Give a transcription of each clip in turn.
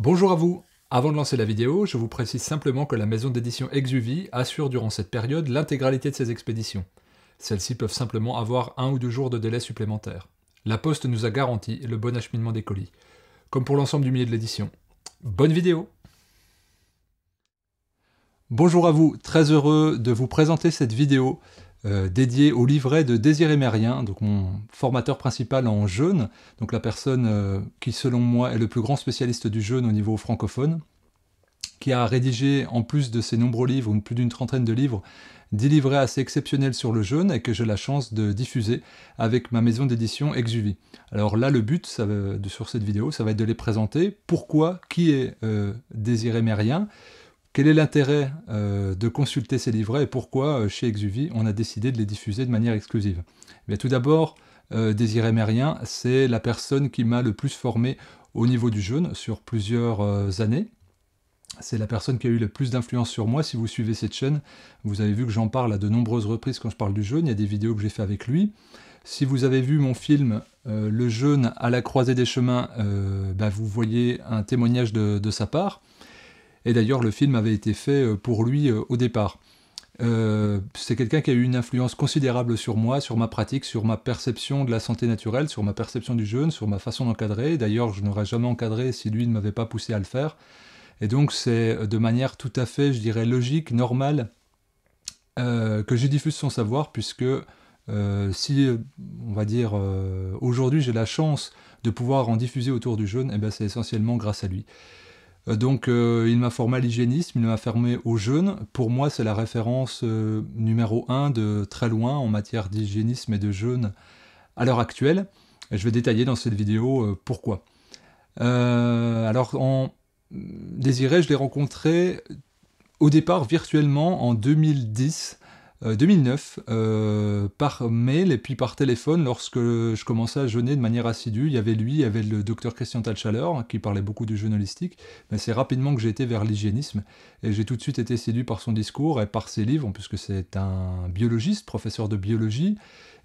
Bonjour à vous. Avant de lancer la vidéo, je vous précise simplement que la maison d'édition Exuvie assure durant cette période l'intégralité de ses expéditions. Celles-ci peuvent simplement avoir 1 ou 2 jours de délai supplémentaire. La Poste nous a garanti le bon acheminement des colis, comme pour l'ensemble du milieu de l'édition. Bonne vidéo! Bonjour à vous, très heureux de vous présenter cette vidéo dédiée au livret de Désiré Mérien, donc mon formateur principal en jeûne, donc la personne qui selon moi est le plus grand spécialiste du jeûne au niveau francophone, qui a rédigé, en plus de ses nombreux livres, plus d'une trentaine de livres, 10 livrets assez exceptionnels sur le jeûne et que j'ai la chance de diffuser avec ma maison d'édition Exuvie. Alors là, le but sur cette vidéo, ça va être de les présenter. Pourquoi? Qui est Désiré Mérien? Quel est l'intérêt de consulter ces livrets et pourquoi, chez Exuvie, on a décidé de les diffuser de manière exclusive? Mais tout d'abord, Désiré Mérien, c'est la personne qui m'a le plus formé au niveau du jeûne sur plusieurs années. C'est la personne qui a eu le plus d'influence sur moi. Si vous suivez cette chaîne, vous avez vu que j'en parle à de nombreuses reprises quand je parle du jeûne. Il y a des vidéos que j'ai fait avec lui. Si vous avez vu mon film Le jeûne à la croisée des chemins, vous voyez un témoignage de sa part. Et d'ailleurs, le film avait été fait pour lui au départ. C'est quelqu'un qui a eu une influence considérable sur moi, sur ma pratique, sur ma perception de la santé naturelle, sur ma perception du jeûne, sur ma façon d'encadrer. D'ailleurs, je n'aurais jamais encadré si lui ne m'avait pas poussé à le faire. Et donc, c'est de manière tout à fait, je dirais, logique, normale, que je diffuse son savoir, puisque si, on va dire, aujourd'hui j'ai la chance de pouvoir en diffuser autour du jeûne, c'est essentiellement grâce à lui. Donc il m'a formé à l'hygiénisme, il m'a formé au jeûne. Pour moi, c'est la référence numéro 1 de très loin en matière d'hygiénisme et de jeûne à l'heure actuelle. Et je vais détailler dans cette vidéo pourquoi. Désiré, je l'ai rencontré au départ virtuellement en 2009, par mail et puis par téléphone lorsque je commençais à jeûner de manière assidue. Il y avait lui, il y avait le docteur Christian Talchaleur qui parlait beaucoup du jeûne holistique, mais c'est rapidement que j'ai été vers l'hygiénisme et j'ai tout de suite été séduit par son discours et par ses livres, puisque c'est un biologiste, professeur de biologie,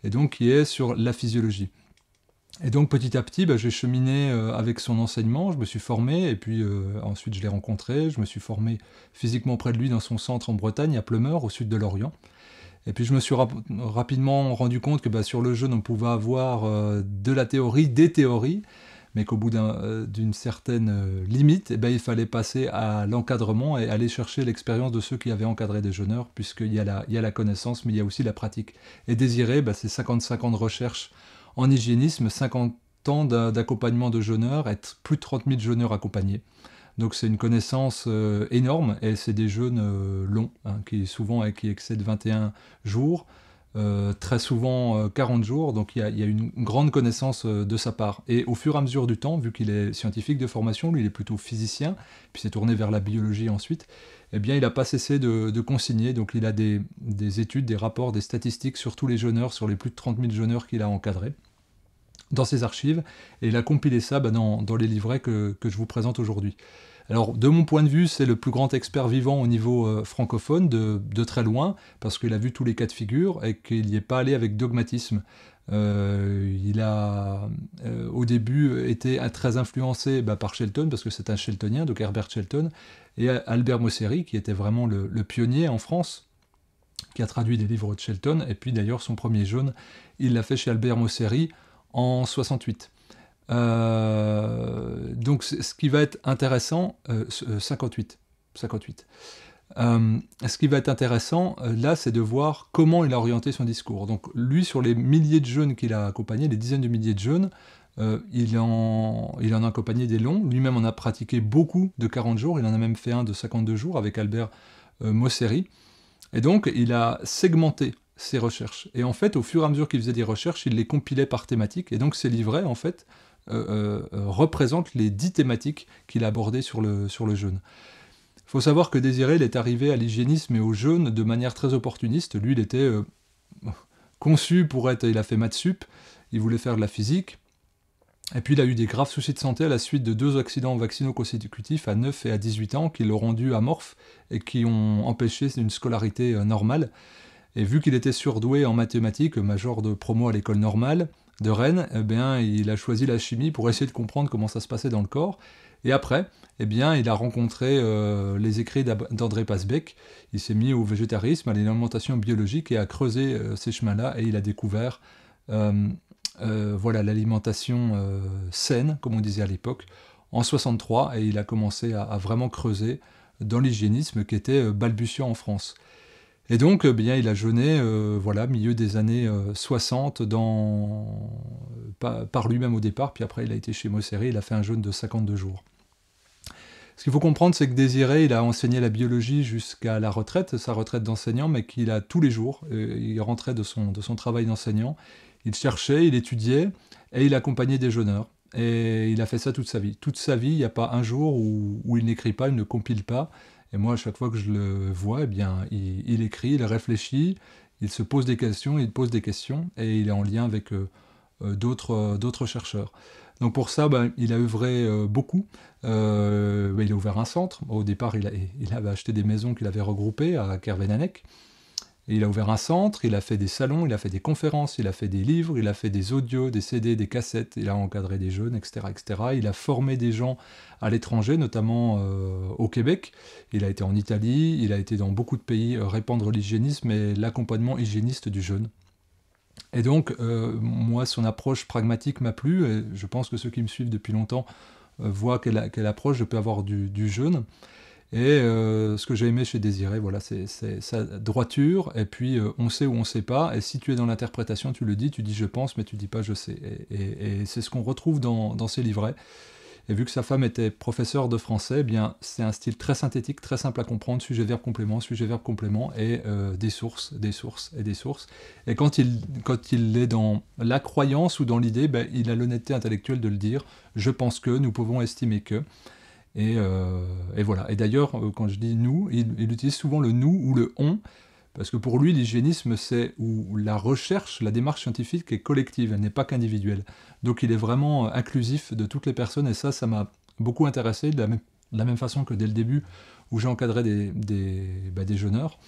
et donc qui est sur la physiologie. Et donc petit à petit, j'ai cheminé avec son enseignement, je me suis formé, et puis ensuite je l'ai rencontré, je me suis formé physiquement près de lui dans son centre en Bretagne, à Pleumeur, au sud de Lorient. Et puis je me suis rapidement rendu compte que sur le jeûne, on pouvait avoir de la théorie, des théories, mais qu'au bout d'une certaine limite, il fallait passer à l'encadrement et aller chercher l'expérience de ceux qui avaient encadré des jeûneurs, puisqu'il y a la connaissance, mais il y a aussi la pratique. Et Désiré, c'est 55 ans de recherche en hygiénisme, 50 ans d'accompagnement de jeûneurs, et plus de 30 000 jeûneurs accompagnés. Donc c'est une connaissance énorme, et c'est des jeûnes longs, qui excèdent 21 jours, très souvent 40 jours, donc il y a une grande connaissance de sa part. Et au fur et à mesure du temps, vu qu'il est scientifique de formation, lui il est plutôt physicien, puis s'est tourné vers la biologie ensuite, il n'a pas cessé de consigner, donc il a des études, des rapports, des statistiques sur tous les jeûneurs, sur les plus de 30 000 jeûneurs qu'il a encadrés dans ses archives, et il a compilé ça dans les livrets que je vous présente aujourd'hui. Alors, de mon point de vue, c'est le plus grand expert vivant au niveau francophone, de très loin, parce qu'il a vu tous les cas de figure, et qu'il n'y est pas allé avec dogmatisme. Il a, au début, été très influencé par Shelton, parce que c'est un Sheltonien, donc Herbert Shelton, et Albert Mosseri, qui était vraiment le pionnier en France, qui a traduit des livres de Shelton, et puis d'ailleurs, son premier jeûne, il l'a fait chez Albert Mosseri, en 68. Donc ce qui va être intéressant, 58. Ce qui va être intéressant là, c'est de voir comment il a orienté son discours. Donc lui, sur les milliers de jeunes qu'il a accompagnés, les dizaines de milliers de jeunes, il en a accompagné des longs. Lui-même en a pratiqué beaucoup de 40 jours, il en a même fait un de 52 jours avec Albert Mosseri. Et donc il a segmenté ses recherches. Et en fait, au fur et à mesure qu'il faisait des recherches, il les compilait par thématique. Et donc ces livrets, en fait, représentent les 10 thématiques qu'il a abordées sur le jeûne. Il faut savoir que Désiré, il est arrivé à l'hygiénisme et au jeûne de manière très opportuniste. Lui, il était conçu pour être... Il a fait maths sup, il voulait faire de la physique. Et puis il a eu des graves soucis de santé à la suite de 2 accidents vaccinaux consécutifs à 9 et à 18 ans qui l'ont rendu amorphe et qui ont empêché une scolarité normale. Et vu qu'il était surdoué en mathématiques, major de promo à l'école normale, de Rennes, eh bien, il a choisi la chimie pour essayer de comprendre comment ça se passait dans le corps. Et après, eh bien, il a rencontré les écrits d'André Pasbeck. Il s'est mis au végétarisme, à l'alimentation biologique et a creusé ces chemins-là. Et il a découvert voilà, l'alimentation saine, comme on disait à l'époque, en 63. Et il a commencé à vraiment creuser dans l'hygiénisme qui était balbutiant en France. Et donc, bien, il a jeûné, voilà, milieu des années 60, par lui-même au départ, puis après il a été chez Mosseri, il a fait un jeûne de 52 jours. Ce qu'il faut comprendre, c'est que Désiré, il a enseigné la biologie jusqu'à la retraite, sa retraite d'enseignant, mais qu'il a tous les jours, il rentrait de son travail d'enseignant, il cherchait, il étudiait, et il accompagnait des jeûneurs. Et il a fait ça toute sa vie. Toute sa vie, il n'y a pas un jour où il n'écrit pas, il ne compile pas. Et moi, à chaque fois que je le vois, eh bien, il écrit, il réfléchit, il se pose des questions, il pose des questions, et il est en lien avec d'autres chercheurs. Donc pour ça, ben, il a œuvré beaucoup. Il a ouvert un centre. Au départ, il avait acheté des maisons qu'il avait regroupées à Kervénanec. Il a ouvert un centre, il a fait des salons, il a fait des conférences, il a fait des livres, il a fait des audios, des CD, des cassettes, il a encadré des jeunes, etc., etc. Il a formé des gens à l'étranger, notamment au Québec. Il a été en Italie, il a été dans beaucoup de pays répandre l'hygiénisme et l'accompagnement hygiéniste du jeûne. Et donc, moi, son approche pragmatique m'a plu, et je pense que ceux qui me suivent depuis longtemps voient quelle approche je peux avoir du jeûne. Et ce que j'ai aimé chez Désiré, voilà, c'est sa droiture, et puis on sait ou on sait pas, et si tu es dans l'interprétation, tu le dis, tu dis je pense, mais tu dis pas je sais. Et c'est ce qu'on retrouve dans ses livrets. Et vu que sa femme était professeure de français, eh bien c'est un style très synthétique, très simple à comprendre, sujet, verbe, complément, et des sources, des sources et des sources. Et quand il est dans la croyance ou dans l'idée, ben, il a l'honnêteté intellectuelle de le dire, je pense que, nous pouvons estimer que. Et voilà. Et d'ailleurs, quand je dis nous, il utilise souvent le nous ou le on, parce que pour lui, l'hygiénisme, c'est où la recherche, la démarche scientifique est collective, elle n'est pas qu'individuelle. Donc il est vraiment inclusif de toutes les personnes, et ça m'a beaucoup intéressé, de la même façon que dès le début, où j'ai encadré des jeûneurs,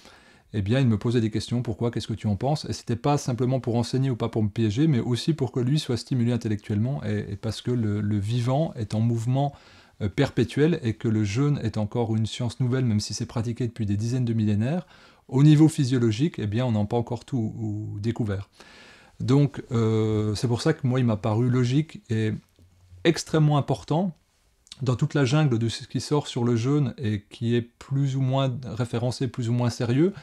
eh bien, il me posait des questions, pourquoi, qu'est-ce que tu en penses? Et c'était pas simplement pour enseigner ou pas pour me piéger, mais aussi pour que lui soit stimulé intellectuellement, et parce que le vivant est en mouvement perpétuel, et que le jeûne est encore une science nouvelle, même si c'est pratiqué depuis des dizaines de millénaires. Au niveau physiologique, eh bien, on n'a pas encore tout découvert. Donc, c'est pour ça que moi, il m'a paru logique et extrêmement important, dans toute la jungle de ce qui sort sur le jeûne et qui est plus ou moins référencé, plus ou moins sérieux.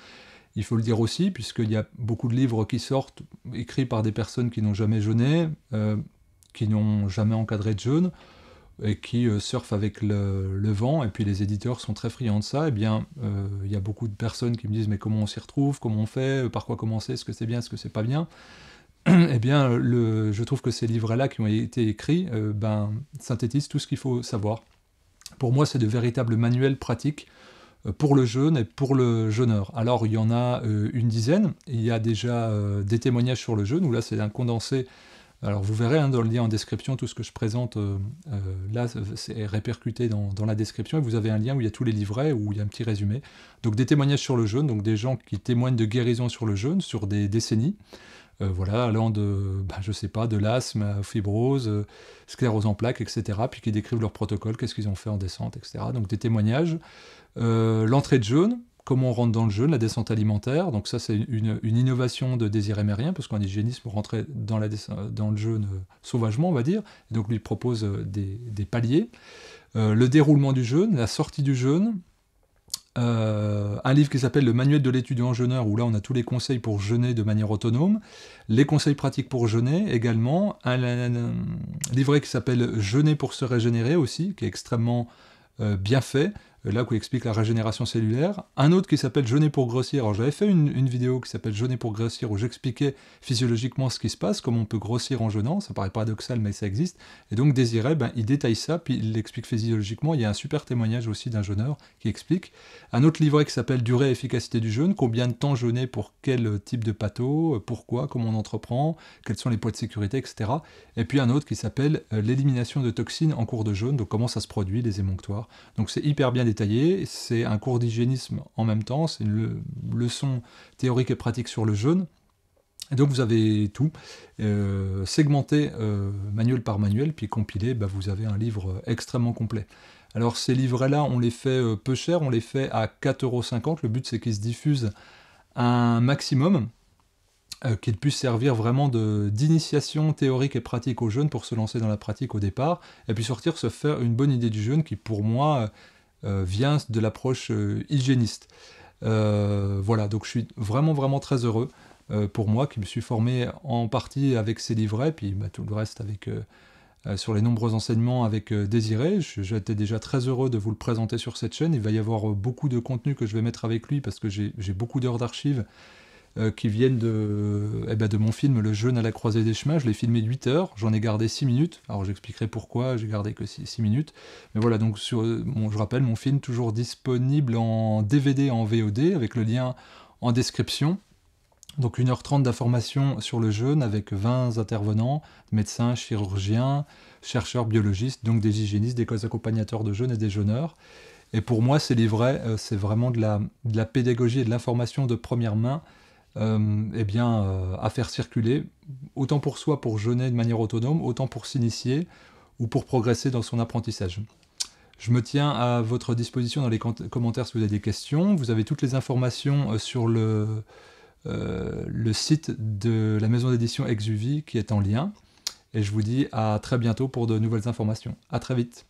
Il faut le dire aussi, puisqu'il y a beaucoup de livres qui sortent, écrits par des personnes qui n'ont jamais jeûné, qui n'ont jamais encadré de jeûne, et qui surfent avec le vent, et puis les éditeurs sont très friands de ça. Eh bien, il y a beaucoup de personnes qui me disent « mais comment on s'y retrouve, comment on fait, par quoi commencer, est-ce que c'est bien, est-ce que c'est pas bien ?» Eh bien, je trouve que ces livres-là qui ont été écrits synthétisent tout ce qu'il faut savoir. Pour moi, c'est de véritables manuels pratiques pour le jeûne et pour le jeûneur. Alors, il y en a une dizaine. Il y a déjà des témoignages sur le jeûne, où là, c'est un condensé. Alors, vous verrez dans le lien en description, tout ce que je présente, là, c'est répercuté dans la description, et vous avez un lien où il y a tous les livrets, où il y a un petit résumé. Donc, des témoignages sur le jeûne, donc des gens qui témoignent de guérison sur le jeûne, sur des décennies. Voilà, allant de, je sais pas, de l'asthme à fibrose, sclérose en plaques, etc., puis qui décrivent leur protocole, qu'est-ce qu'ils ont fait en descente, etc. Donc des témoignages. L'entrée de jeûne, comment on rentre dans le jeûne, la descente alimentaire, donc ça c'est une innovation de Désiré Mérien, parce qu'en hygiénisme, on rentrait dans le jeûne sauvagement, on va dire, et donc lui propose des paliers. Le déroulement du jeûne, la sortie du jeûne, un livre qui s'appelle Le Manuel de l'étudiant jeûneur, où là on a tous les conseils pour jeûner de manière autonome, les conseils pratiques pour jeûner également, un livret qui s'appelle Jeûner pour se régénérer aussi, qui est extrêmement bien fait, là où il explique la régénération cellulaire, un autre qui s'appelle Jeûner pour grossir. Alors j'avais fait une vidéo qui s'appelle Jeûner pour grossir, où j'expliquais physiologiquement ce qui se passe, comment on peut grossir en jeûnant, ça paraît paradoxal mais ça existe, et donc Désiré, il détaille ça, puis il l'explique physiologiquement. Il y a un super témoignage aussi d'un jeûneur qui explique. Un autre livret qui s'appelle Durée et efficacité du jeûne, combien de temps jeûner pour quel type de patho, pourquoi, comment on entreprend, quels sont les poids de sécurité, etc. Et puis un autre qui s'appelle L'élimination de toxines en cours de jeûne, donc comment ça se produit, les émonctoires. Donc c'est hyper bien détaillé, c'est un cours d'hygiénisme en même temps, c'est une leçon théorique et pratique sur le jeûne. Et donc vous avez tout, segmenté manuel par manuel, puis compilé, bah, vous avez un livre extrêmement complet. Alors ces livrets-là, on les fait peu cher, on les fait à 4,50 €. Le but c'est qu'ils se diffusent un maximum, qu'ils puissent servir vraiment d'initiation théorique et pratique aux jeunes pour se lancer dans la pratique au départ, et puis sortir se faire une bonne idée du jeûne qui pour moi vient de l'approche hygiéniste. Voilà, donc je suis vraiment vraiment très heureux pour moi qui me suis formé en partie avec ces livrets, puis bah, tout le reste avec sur les nombreux enseignements avec Désiré. J'étais déjà très heureux de vous le présenter sur cette chaîne. Il va y avoir beaucoup de contenu que je vais mettre avec lui parce que j'ai beaucoup d'heures d'archives qui viennent de mon film Le jeûne à la croisée des chemins. Je l'ai filmé 8 heures, j'en ai gardé 6 minutes. Alors j'expliquerai pourquoi j'ai gardé que 6 minutes. Mais voilà, donc je rappelle, mon film toujours disponible en DVD, en VOD, avec le lien en description. Donc 1h30 d'informations sur le jeûne avec 20 intervenants, médecins, chirurgiens, chercheurs, biologistes, donc des hygiénistes, des accompagnateurs de jeûne et des jeûneurs. Et pour moi, ces livrets, c'est vraiment de la pédagogie et de l'information de première main à faire circuler, autant pour soi pour jeûner de manière autonome, autant pour s'initier ou pour progresser dans son apprentissage. Je me tiens à votre disposition dans les commentaires si vous avez des questions. Vous avez toutes les informations sur le site de la maison d'édition Exuvie qui est en lien. Et je vous dis à très bientôt pour de nouvelles informations. À très vite.